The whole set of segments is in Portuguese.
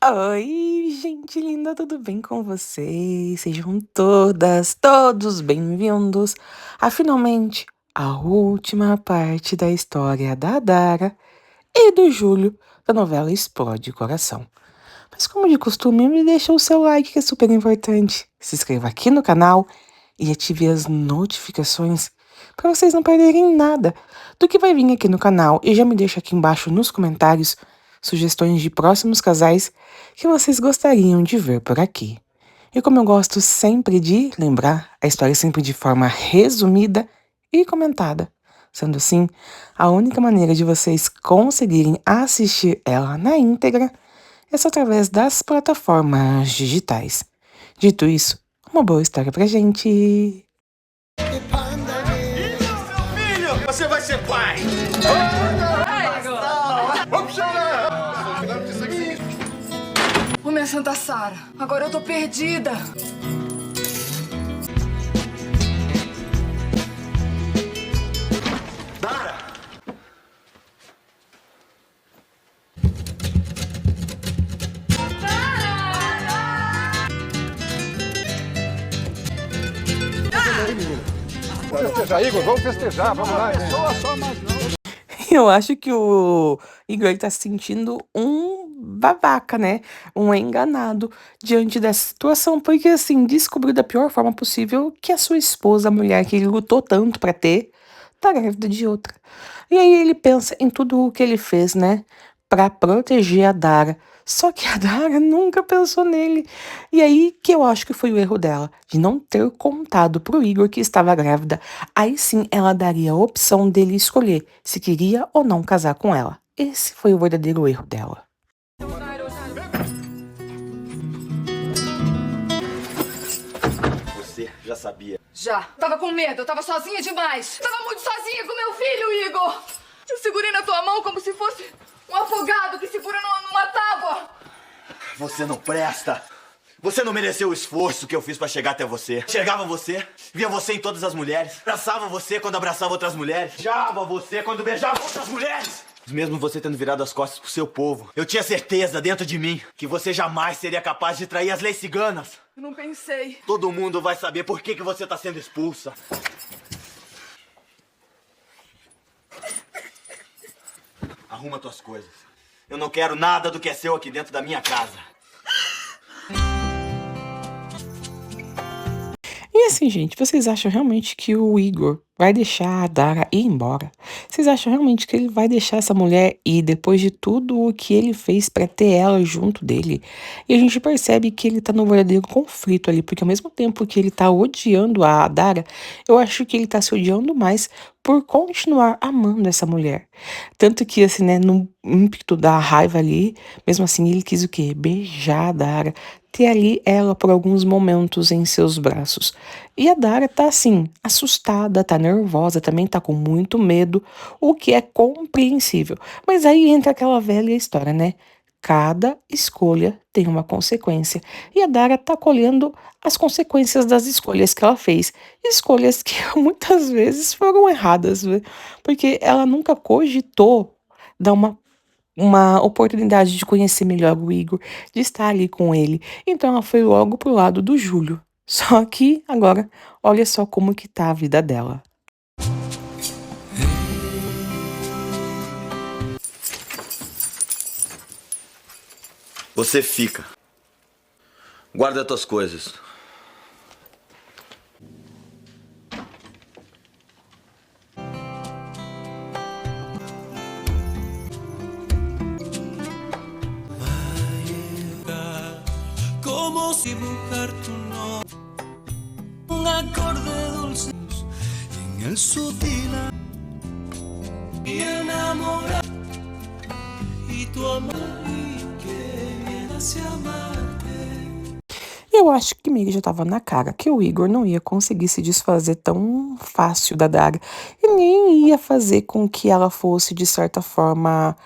Oi, gente linda, tudo bem com vocês? Sejam todas, todos bem-vindos a finalmente a última parte da história da Dara e do Júlio da novela Explode Coração. Mas como de costume, me deixa o seu like que é super importante. Se inscreva aqui no canal e ative as notificações para vocês não perderem nada do que vai vir aqui no canal. E já me deixa aqui embaixo nos comentários sugestões de próximos casais que vocês gostariam de ver por aqui. E como eu gosto sempre de lembrar, a história é sempre de forma resumida e comentada. Sendo assim, a única maneira de vocês conseguirem assistir ela na íntegra é só através das plataformas digitais. Dito isso, uma boa história pra gente! Filho, você vai ser pai! Vamos chorar! Ô, minha Santa Sara, agora eu tô perdida. Dara! Vamos festejar, Igor, vamos festejar, vamos lá. Eu acho que o Igor tá se sentindo um babaca, né? Um enganado diante dessa situação, porque assim, descobriu da pior forma possível que a sua esposa, a mulher que ele lutou tanto pra ter, tá grávida de outra. E aí ele pensa em tudo o que ele fez, né? Pra proteger a Dara. Só que a Dara nunca pensou nele. E aí que eu acho que foi o erro dela, de não ter contado pro Igor que estava grávida. Aí sim ela daria a opção dele escolher se queria ou não casar com ela. Esse foi o verdadeiro erro dela. Você já sabia. Já. Tava com medo, eu tava sozinha demais. Tava muito sozinha com meu filho, Igor. Eu segurei na tua mão como se fosse um afogado que segura numa tábua. Você não presta. Você não mereceu o esforço que eu fiz pra chegar até você. Chegava você, via você em todas as mulheres. Abraçava você quando abraçava outras mulheres. Beijava você quando beijava outras mulheres. Mesmo você tendo virado as costas pro seu povo, eu tinha certeza dentro de mim que você jamais seria capaz de trair as leis ciganas. Eu não pensei. Todo mundo vai saber por que você tá sendo expulsa. Arruma tuas coisas. Eu não quero nada do que é seu aqui dentro da minha casa. E assim, gente, vocês acham realmente que o Igor vai deixar a Dara ir embora? Vocês acham realmente que ele vai deixar essa mulher ir depois de tudo o que ele fez pra ter ela junto dele? E a gente percebe que ele tá no verdadeiro conflito ali, porque ao mesmo tempo que ele tá odiando a Dara, eu acho que ele tá se odiando mais por continuar amando essa mulher. Tanto que, assim, né, no ímpeto da raiva ali, mesmo assim, ele quis o quê? Beijar a Dara, ter ali ela por alguns momentos em seus braços. E a Dara tá assim, assustada, tá nervosa, também tá com muito medo, o que é compreensível. Mas aí entra aquela velha história, né? Cada escolha tem uma consequência. E a Dara tá colhendo as consequências das escolhas que ela fez. Escolhas que muitas vezes foram erradas, né? Porque ela nunca cogitou dar uma oportunidade de conhecer melhor o Igor, de estar ali com ele. Então ela foi logo pro lado do Júlio. Só que agora, olha só como que tá a vida dela. Você fica. Guarda tuas coisas. Como si buscar tu nombre, un acorde dulce en el sutil y enamorar y tu amor y que viene se amarte. Eu acho que meio já tava na cara que o Igor não ia conseguir se desfazer tão fácil da Dara e nem ia fazer com que ela fosse, de certa forma,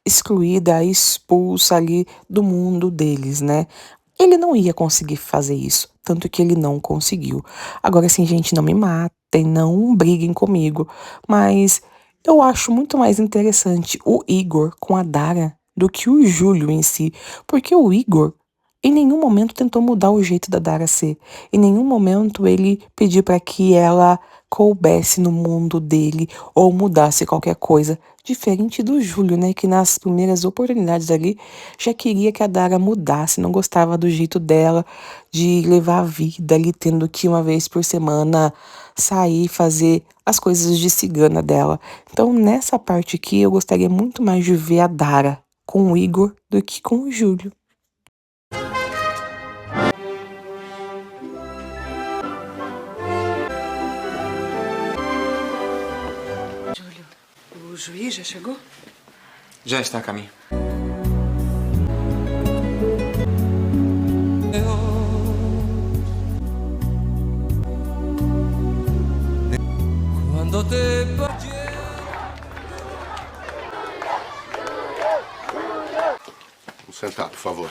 excluída, expulsa ali do mundo deles, né? Ele não ia conseguir fazer isso, tanto que ele não conseguiu. Agora, assim, gente, não me matem, não briguem comigo, mas eu acho muito mais interessante o Igor com a Dara do que o Júlio em si, porque o Igor em nenhum momento tentou mudar o jeito da Dara ser. Em nenhum momento ele pediu para que ela coubesse no mundo dele ou mudasse qualquer coisa. Diferente do Júlio, né? Que nas primeiras oportunidades ali já queria que a Dara mudasse, não gostava do jeito dela de levar a vida ali, tendo que uma vez por semana sair, fazer as coisas de cigana dela. Então, nessa parte aqui, eu gostaria muito mais de ver a Dara com o Igor do que com o Júlio. Júlio, o juiz já chegou? Já está a caminho. Cuando te Vamos sentar, por favor.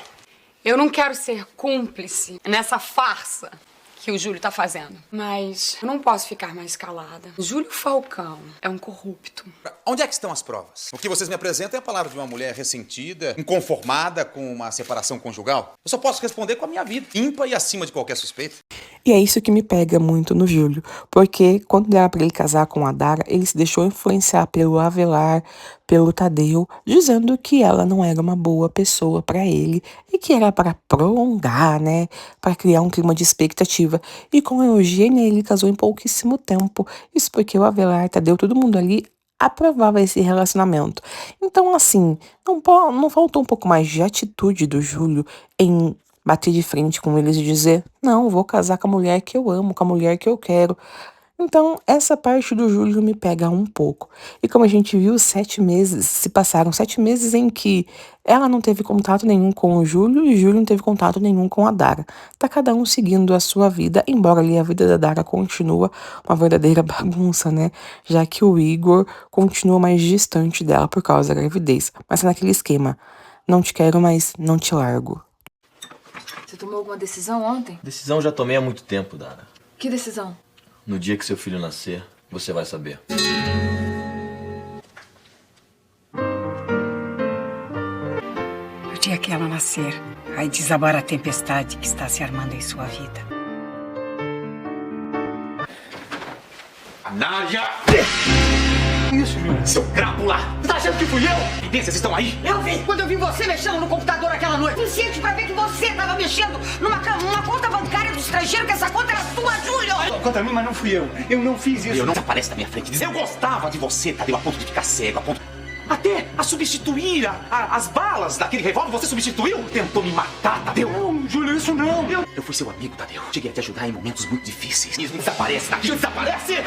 Eu não quero ser cúmplice nessa farsa que o Júlio tá fazendo. Mas eu não posso ficar mais calada. Júlio Falcão é um corrupto. Onde é que estão as provas? O que vocês me apresentam é a palavra de uma mulher ressentida, inconformada com uma separação conjugal. Eu só posso responder com a minha vida, ímpar e acima de qualquer suspeita. E é isso que me pega muito no Júlio, porque quando era pra ele casar com a Dara, ele se deixou influenciar pelo Avelar, pelo Tadeu, dizendo que ela não era uma boa pessoa pra ele e que era pra prolongar, né, pra criar um clima de expectativa. E com a Eugênia ele casou em pouquíssimo tempo. Isso porque o Avelar, Tadeu, todo mundo ali aprovava esse relacionamento. Então, assim, não faltou um pouco mais de atitude do Júlio em bater de frente com eles e dizer, não, vou casar com a mulher que eu amo, com a mulher que eu quero. Então, essa parte do Júlio me pega um pouco. E como a gente viu, 7 meses, se passaram 7 meses em que ela não teve contato nenhum com o Júlio e o Júlio não teve contato nenhum com a Dara. Tá cada um seguindo a sua vida, embora ali a vida da Dara continua uma verdadeira bagunça, né? Já que o Igor continua mais distante dela por causa da gravidez. Mas é naquele esquema, não te quero, mas não te largo. Você tomou alguma decisão ontem? Decisão já tomei há muito tempo, Dara. Que decisão? No dia que seu filho nascer, você vai saber. No dia que ela nascer, vai desabar a tempestade que está se armando em sua vida. Nádia! Isso, meu. Seu crápula! Você tá achando que fui eu? Evidências estão aí? Eu vi! Quando eu vi você mexendo no computador aquela noite, suficiente pra ver que você estava mexendo numa conta bancária do estrangeiro, que essa conta era sua, Júlio! Conta a mim, mas não fui eu. Eu não fiz isso. Eu não aparece na minha frente. Eu gostava de você, Tadeu, a ponto de ficar cego, a ponto... Até a substituir as balas daquele revólver, você substituiu? Tentou me matar, Tadeu. Não, Júlio, isso não. Eu fui seu amigo, Tadeu. Cheguei a te ajudar em momentos muito difíceis. Isso desaparece daqui, desaparece!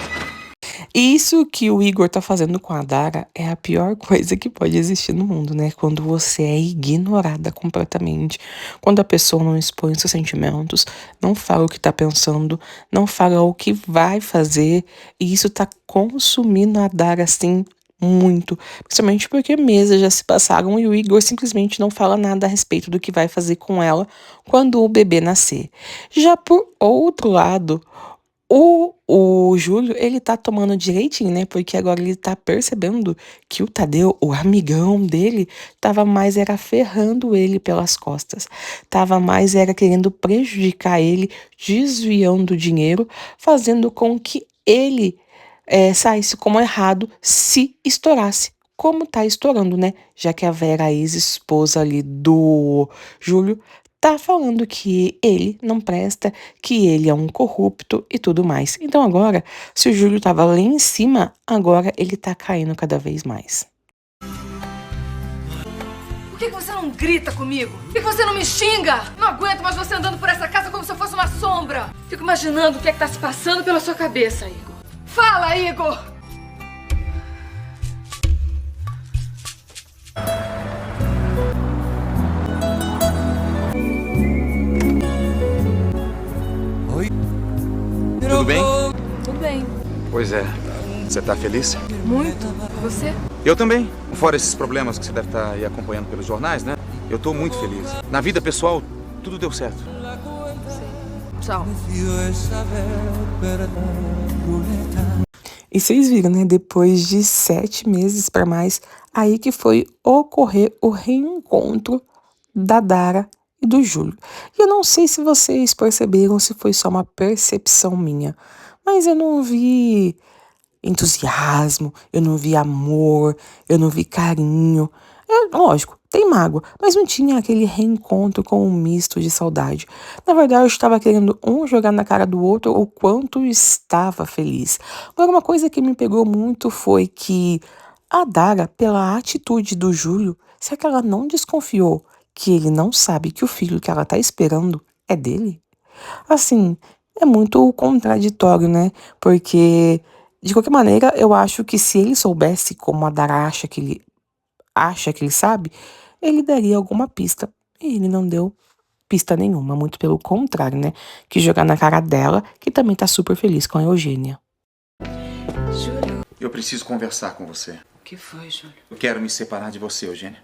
E isso que o Igor tá fazendo com a Dara é a pior coisa que pode existir no mundo, né? Quando você é ignorada completamente, quando a pessoa não expõe seus sentimentos, não fala o que tá pensando, não fala o que vai fazer, e isso tá consumindo a Dara, assim, muito. Principalmente porque meses já se passaram e o Igor simplesmente não fala nada a respeito do que vai fazer com ela quando o bebê nascer. Já por outro lado, o Júlio, ele tá tomando direitinho, né? Porque agora ele tá percebendo que o Tadeu, o amigão dele, tava mais era ferrando ele pelas costas. Tava mais era querendo prejudicar ele, desviando dinheiro, fazendo com que ele saísse como errado se estourasse. Como tá estourando, né? Já que a Vera, a ex-esposa ali do Júlio, tá falando que ele não presta, que ele é um corrupto e tudo mais. Então agora, se o Júlio tava lá em cima, agora ele tá caindo cada vez mais. Por que você não grita comigo? Por que você não me xinga? Não aguento mais você andando por essa casa como se eu fosse uma sombra. Fico imaginando o que é que tá se passando pela sua cabeça, Igor. Fala, Igor! Tudo bem? Tudo bem. Pois é. Você tá feliz? Muito. Você? Eu também. Fora esses problemas que você deve estar aí acompanhando pelos jornais, né? Eu tô muito feliz. Na vida pessoal, tudo deu certo. Tchau. E vocês viram, né? Depois de 7 meses para mais, aí que foi ocorrer o reencontro da Dara e do Júlio. E eu não sei se vocês perceberam, se foi só uma percepção minha, mas eu não vi entusiasmo, eu não vi amor, eu não vi carinho. Lógico, tem mágoa, mas não tinha aquele reencontro com um misto de saudade. Na verdade, eu estava querendo um jogar na cara do outro o quanto estava feliz. Agora, uma coisa que me pegou muito foi que a Dara, pela atitude do Júlio, será que ela não desconfiou que ele não sabe que o filho que ela tá esperando é dele? Assim, é muito contraditório, né? Porque, de qualquer maneira, eu acho que se ele soubesse como a Dara acha que ele sabe, ele daria alguma pista. E ele não deu pista nenhuma, muito pelo contrário, né? Que jogar na cara dela, que também tá super feliz com a Eugênia. Júlio. Eu preciso conversar com você. O que foi, Júlio? Eu quero me separar de você, Eugênia.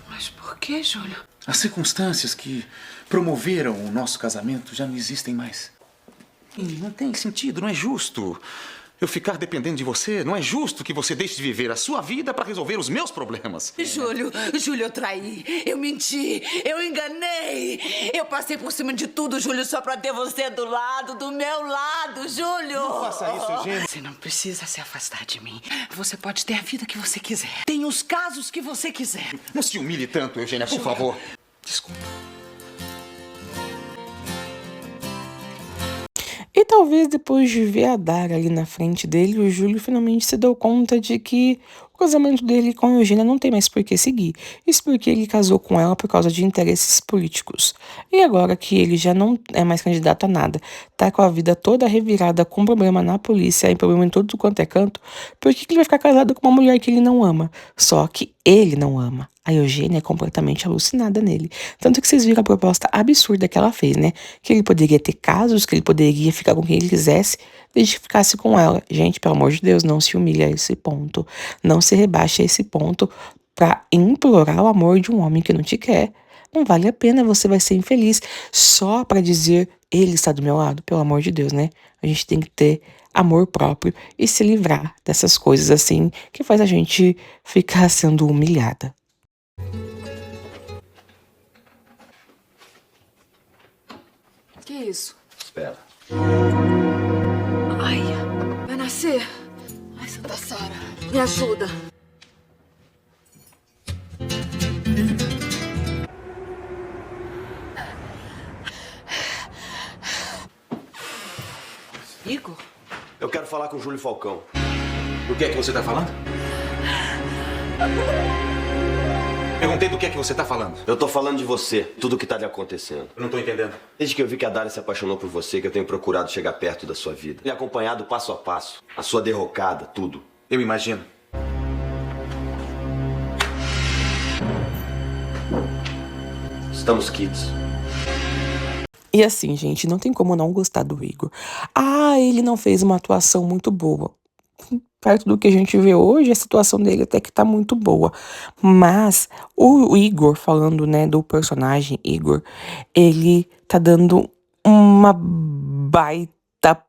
Mas por que, Júlio? As circunstâncias que promoveram o nosso casamento já não existem mais. E não tem sentido, não é justo eu ficar dependendo de você. Não é justo que você deixe de viver a sua vida para resolver os meus problemas. Júlio, eu traí, eu menti, eu enganei. Eu passei por cima de tudo, Júlio, só pra ter você do meu lado, Júlio. Não faça isso, Eugênia. Você não precisa se afastar de mim. Você pode ter a vida que você quiser. Tem os casos que você quiser. Não se humilhe tanto, Eugênia, por favor. Desculpa. E talvez depois de ver a Dara ali na frente dele, o Júlio finalmente se deu conta de que o casamento dele com a Eugênia não tem mais por que seguir. Isso porque ele casou com ela por causa de interesses políticos. E agora que ele já não é mais candidato a nada, tá com a vida toda revirada, com problema na polícia e problema em todo quanto é canto, por que ele vai ficar casado com uma mulher que ele não ama? Só que ele não ama. A Eugênia é completamente alucinada nele. Tanto que vocês viram a proposta absurda que ela fez, né? Que ele poderia ter casos, que ele poderia ficar com quem ele quisesse, desde que ficasse com ela. Gente, pelo amor de Deus, não se humilhe a esse ponto. Não se rebaixe a esse ponto pra implorar o amor de um homem que não te quer. Não vale a pena, você vai ser infeliz só pra dizer, ele está do meu lado. Pelo amor de Deus, né? A gente tem que ter amor próprio e se livrar dessas coisas assim, que faz a gente ficar sendo humilhada. Que isso? Espera. Ai, vai nascer. Ai, Santa Sara, me ajuda. Igor? Eu quero falar com o Júlio Falcão. Do que é que você tá falando? Perguntei do que é que você tá falando. Eu tô falando de você, tudo que tá lhe acontecendo. Eu não tô entendendo. Desde que eu vi que a Dara se apaixonou por você, que eu tenho procurado chegar perto da sua vida. E acompanhado passo a passo. A sua derrocada, tudo. Eu imagino. Estamos quites. E assim, gente, não tem como não gostar do Igor. Ah, ele não fez uma atuação muito boa. Perto do que a gente vê hoje, a situação dele até que tá muito boa. Mas o Igor, falando, né, do personagem Igor, ele tá dando uma baita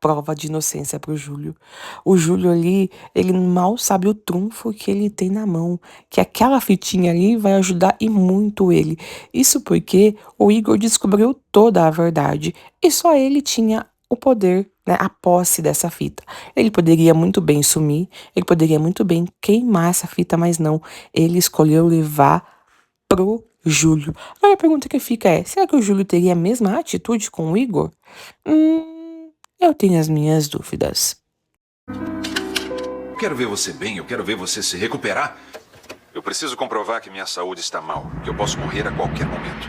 prova de inocência pro Júlio. O Júlio ali, ele mal sabe o trunfo que ele tem na mão. Que aquela fitinha ali vai ajudar e muito ele. Isso porque o Igor descobriu toda a verdade. E só ele tinha o poder, né, a posse dessa fita. Ele poderia muito bem sumir, ele poderia muito bem queimar essa fita, mas não. Ele escolheu levar pro Júlio. Agora a pergunta que fica é, será que o Júlio teria a mesma atitude com o Igor? Eu tenho as minhas dúvidas. Eu quero ver você bem, eu quero ver você se recuperar. Eu preciso comprovar que minha saúde está mal, que eu posso morrer a qualquer momento.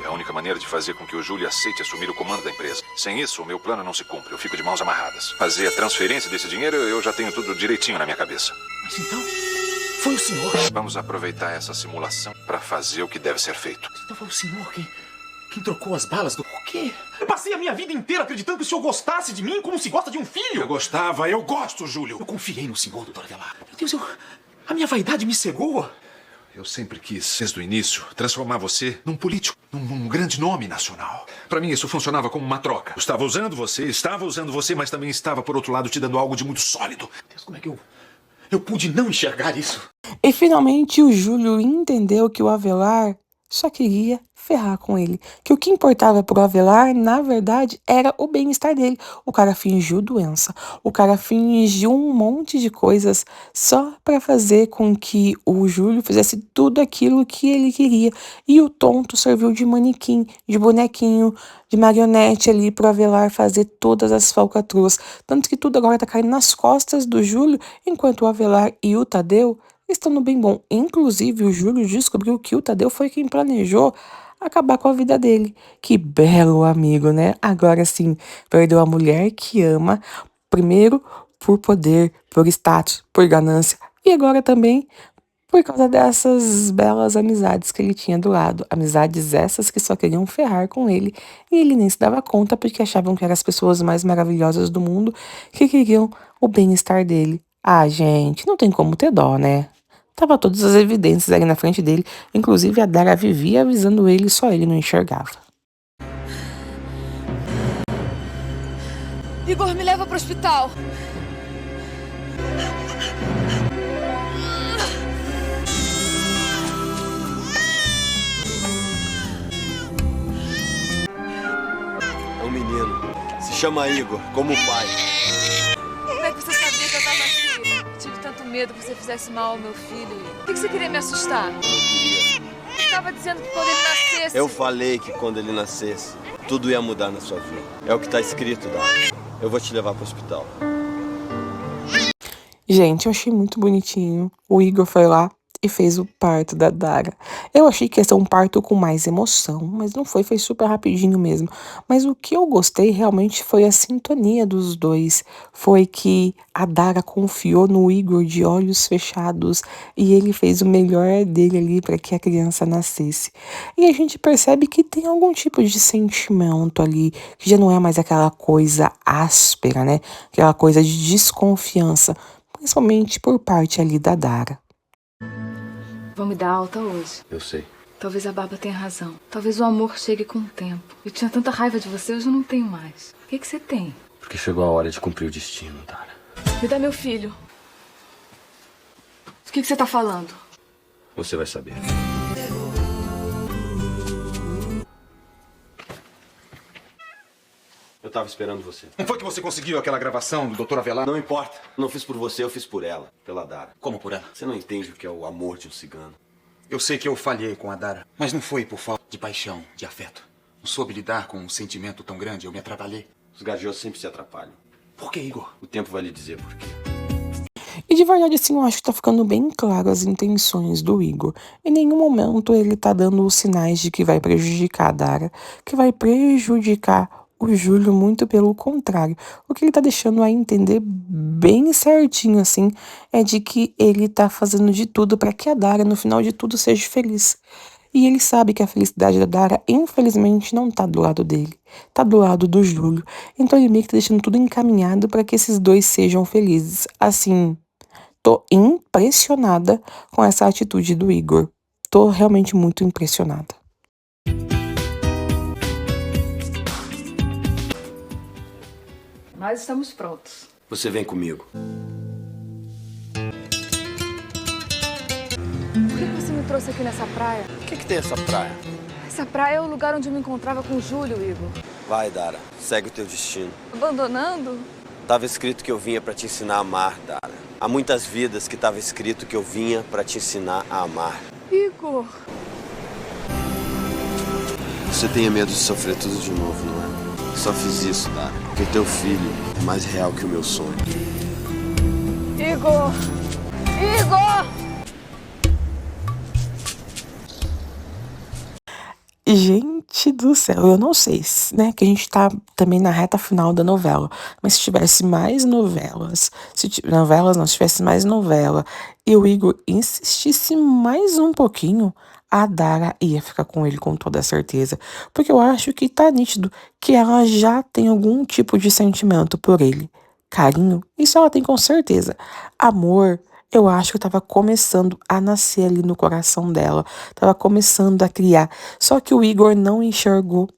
É a única maneira de fazer com que o Júlio aceite assumir o comando da empresa. Sem isso, o meu plano não se cumpre. Eu fico de mãos amarradas. Fazer a transferência desse dinheiro, eu já tenho tudo direitinho na minha cabeça. Mas então, foi o senhor. Vamos aproveitar essa simulação para fazer o que deve ser feito. Então foi o senhor quem trocou as balas do... O quê? Eu passei a minha vida inteira acreditando que o senhor gostasse de mim como se gosta de um filho. Eu gostava, eu gosto, Júlio. Eu confiei no senhor, doutor Adelar. Meu Deus, a minha vaidade me cegou. Eu sempre quis, desde o início, transformar você num político, num grande nome nacional. Pra mim, isso funcionava como uma troca. Eu estava usando você, mas também estava, por outro lado, te dando algo de muito sólido. Deus, como é que eu pude não enxergar isso? E finalmente o Júlio entendeu que o Avelar só queria ferrar com ele. Que o que importava pro Avelar, na verdade, era o bem-estar dele. O cara fingiu doença. O cara fingiu um monte de coisas só pra fazer com que o Júlio fizesse tudo aquilo que ele queria. E o tonto serviu de manequim, de bonequinho, de marionete ali pro Avelar fazer todas as falcatruas. Tanto que tudo agora tá caindo nas costas do Júlio, enquanto o Avelar e o Tadeu estão no bem bom. Inclusive, o Júlio descobriu que o Tadeu foi quem planejou acabar com a vida dele. Que belo amigo, né? Agora sim, perdeu a mulher que ama, primeiro por poder, por status, por ganância, e agora também por causa dessas belas amizades que ele tinha do lado. Amizades essas que só queriam ferrar com ele, e ele nem se dava conta porque achavam que eram as pessoas mais maravilhosas do mundo que queriam o bem-estar dele. Ah, gente, não tem como ter dó, né? Tava todas as evidências ali na frente dele, inclusive a Dara vivia avisando ele, só ele não enxergava. Igor, me leva pro hospital. É um menino. Se chama Igor, como o pai. Como é que você sabia que eu tava aqui? Tive tanto medo que você fizesse mal ao meu filho. Por que você queria me assustar? Eu queria. Você tava dizendo que quando ele nascesse... Eu falei que quando ele nascesse, tudo ia mudar na sua vida. É o que tá escrito, Dara. Eu vou te levar pro hospital. Gente, eu achei muito bonitinho. O Igor foi lá e fez o parto da Dara. Eu achei que ia ser um parto com mais emoção, mas não foi, foi super rapidinho mesmo. Mas o que eu gostei realmente foi a sintonia dos dois. Foi que a Dara confiou no Igor de olhos fechados e ele fez o melhor dele ali para que a criança nascesse. E a gente percebe que tem algum tipo de sentimento ali, que já não é mais aquela coisa áspera, né? Aquela coisa de desconfiança, principalmente por parte ali da Dara. Vão me dar alta hoje. Eu sei. Talvez a Bárbara tenha razão. Talvez o amor chegue com o tempo. Eu tinha tanta raiva de você, hoje eu não tenho mais. O que você tem? Porque chegou a hora de cumprir o destino, Dara. Me dá meu filho. O que você tá falando? Você vai saber. Eu tava esperando você. Não foi que você conseguiu aquela gravação do Dr. Avelar? Não importa. Não fiz por você, eu fiz por ela. Pela Dara. Como por ela? Você não entende o que é o amor de um cigano. Eu sei que eu falhei com a Dara, mas não foi por falta de paixão, de afeto. Não soube lidar com um sentimento tão grande, eu me atrapalhei. Os gajosos sempre se atrapalham. Por que, Igor? O tempo vai lhe dizer por quê. E de verdade, assim, eu acho que tá ficando bem claro as intenções do Igor. Em nenhum momento ele tá dando os sinais de que vai prejudicar a Dara, que vai prejudicar o Júlio, muito pelo contrário. O que ele tá deixando a entender bem certinho, assim, é de que ele tá fazendo de tudo para que a Dara, no final de tudo, seja feliz. E ele sabe que a felicidade da Dara, infelizmente, não tá do lado dele. Tá do lado do Júlio. Então ele meio que tá deixando tudo encaminhado para que esses dois sejam felizes. Assim, tô impressionada com essa atitude do Igor. Tô realmente muito impressionada. Nós estamos prontos. Você vem comigo. Por que você me trouxe aqui nessa praia? O que tem essa praia? Essa praia é o lugar onde eu me encontrava com o Júlio, Igor. Vai, Dara. Segue o teu destino. Abandonando? Tava escrito que eu vinha pra te ensinar a amar, Dara. Há muitas vidas que tava escrito que eu vinha pra te ensinar a amar. Igor! Você tem medo de sofrer tudo de novo, não é? Só fiz isso, Dara, porque teu filho é mais real que o meu sonho. Igor! Igor! Gente do céu, eu não sei, né, que a gente tá também na reta final da novela, mas se tivesse mais novelas, se tivesse mais novela, e o Igor insistisse mais um pouquinho, a Dara ia ficar com ele com toda certeza, porque eu acho que tá nítido que ela já tem algum tipo de sentimento por ele. Carinho, isso ela tem com certeza. Amor, Eu acho que estava começando a nascer ali no coração dela, estava começando a criar. Só que o Igor não enxergou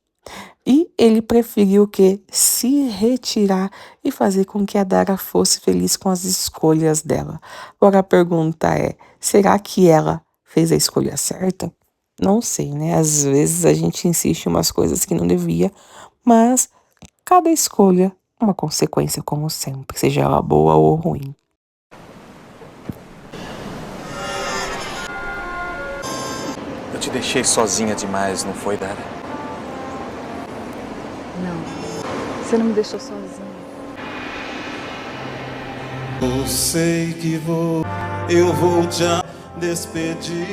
e ele preferiu que se retirar e fazer com que a Dara fosse feliz com as escolhas dela. Agora a pergunta é: será que ela fez a escolha certa? Não sei, né? Às vezes a gente insiste em umas coisas que não devia, mas cada escolha uma consequência, como sempre, seja ela boa ou ruim. Eu te deixei sozinha demais, não foi, Dara? Não, você não me deixou sozinha. Eu sei que eu vou te despedir.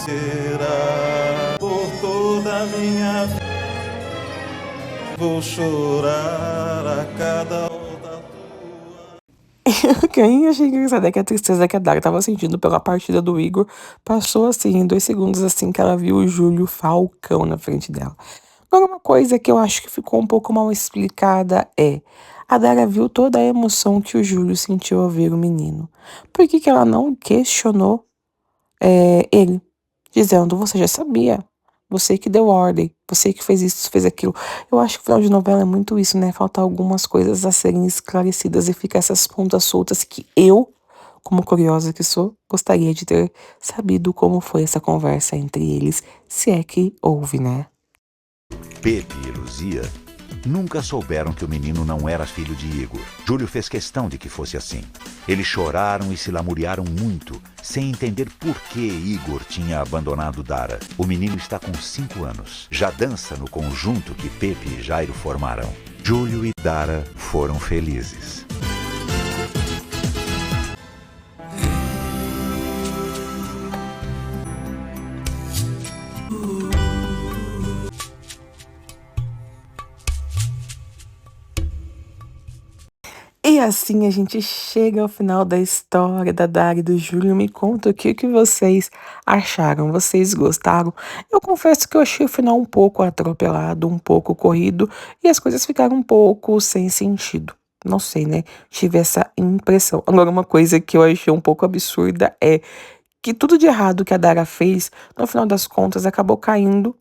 Será por toda a minha vida. Vou chorar a cada hora tua. Quem achei engraçado é que a tristeza que a Dara tava sentindo pela partida do Igor passou assim em 2 segundos assim que ela viu o Júlio Falcão na frente dela. Agora uma coisa que eu acho que ficou um pouco mal explicada é: a Dara viu toda a emoção que o Júlio sentiu ao ver o menino. Por que que ela não questionou ele, dizendo: você já sabia, você que deu ordem, você que fez isso, fez aquilo. Eu acho que o final de novela é muito isso, né? Falta algumas coisas a serem esclarecidas e fica essas pontas soltas que eu, como curiosa que sou, gostaria de ter sabido como foi essa conversa entre eles, se é que houve, né? Pepe e Luzia nunca souberam que o menino não era filho de Igor. Júlio fez questão de que fosse assim. Eles choraram e se lamuriaram muito, sem entender por que Igor tinha abandonado Dara. O menino está com 5 anos. Já dança no conjunto que Pepe e Jairo formaram. Júlio e Dara foram felizes. E assim a gente chega ao final da história da Dara e do Júlio. Me conta o que vocês acharam, vocês gostaram? Eu confesso que eu achei o final um pouco atropelado, um pouco corrido, e as coisas ficaram um pouco sem sentido. Não sei, né? Tive essa impressão. Agora, uma coisa que eu achei um pouco absurda é que tudo de errado que a Dara fez, no final das contas, acabou caindo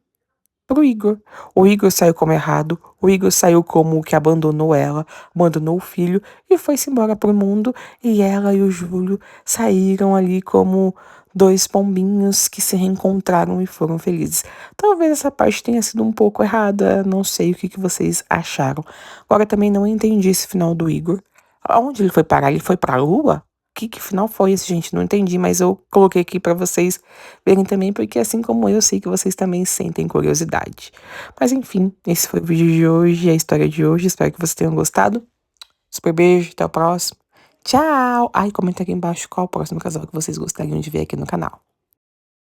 pro Igor. O Igor saiu como errado, o Igor saiu como o que abandonou ela, abandonou o filho e foi-se embora pro mundo, e ela e o Júlio saíram ali como 2 pombinhos que se reencontraram e foram felizes. Talvez essa parte tenha sido um pouco errada, não sei o que vocês acharam. Agora também não entendi esse final do Igor. Aonde ele foi parar? Ele foi pra Lua? Que final foi esse, gente? Não entendi, mas eu coloquei aqui pra vocês verem também, porque assim como eu sei que vocês também sentem curiosidade. Mas enfim, esse foi o vídeo de hoje, a história de hoje. Espero que vocês tenham gostado. Super beijo, até o próximo. Tchau! Ai, comenta aqui embaixo qual o próximo casal que vocês gostariam de ver aqui no canal.